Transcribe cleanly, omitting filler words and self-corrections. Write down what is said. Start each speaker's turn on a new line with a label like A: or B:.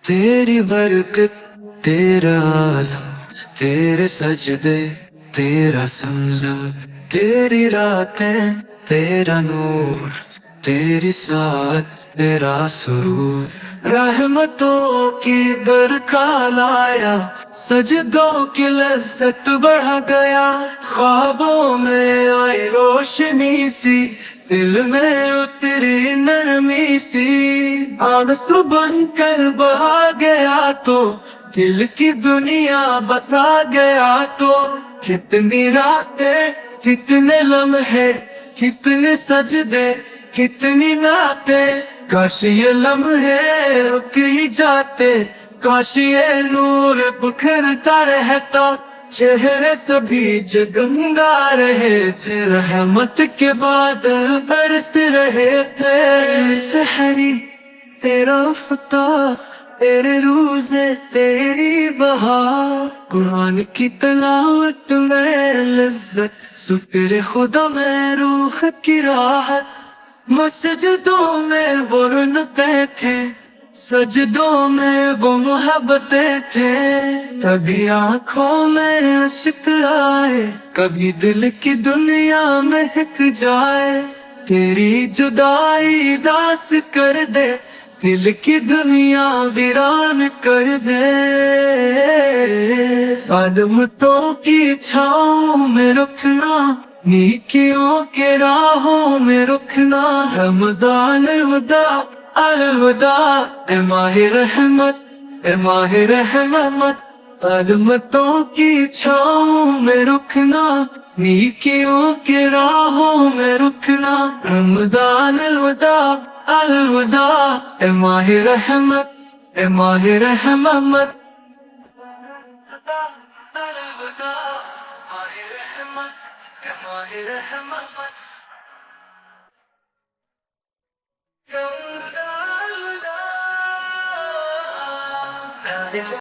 A: تیری برکت، تیرا عالم، تیرے سجدے، تیرا زمزم، تیری راتیں، تیرا نور، تیری ساتھ، تیرا سرور، رحمتوں کی برکھا لایا، سجدوں کی لذت بڑھ گیا، خوابوں میں آئی روشنی سی، دل میں اتری نرمی سی، آنسو بن کر بہا گیا تو دل کی دنیا بسا گیا تو، کتنی راتیں، کتنے لمحے، کتنے سجدے، کتنی نعتیں، کاش یہ لمحے رک ہی جاتے، کاش یہ نور بکھرتا رہتا، چہرے سبھی جگمگا رہے تھے، رحمت کے بادل برس رہے تھے، سحری تیرا فتح، تیرے روزے، تیری بہار، قرآن کی تلاوت میں لذت، شکر خدا میں روح کی راحت، مسجدوں میں وہ رونقیں تھے، سجدوں میں وہ محبتیں تھے، کبھی آنکھوں میں اشک آئے، کبھی دل کی دنیا مہک جائے، تیری جدائی داس کر دے، دل کی دنیا ویران کر دے، قدمتوں کی چھاؤں میں رکنا، نیکیوں کے راہوں میں رکنا، رمضان الوداع الوداع، اے ماہ رحمت، اے ماہ رحمت، قدمتوں کی چھاؤں میں رکنا، نیکیوں کے راہوں میں رکنا، رمضان الوداع الوداع، اے ماہ رحمت، اے ماہ رحمت، الوداع، ماہ رحمت، اے ماہ رحمت، الوداع، الوداع۔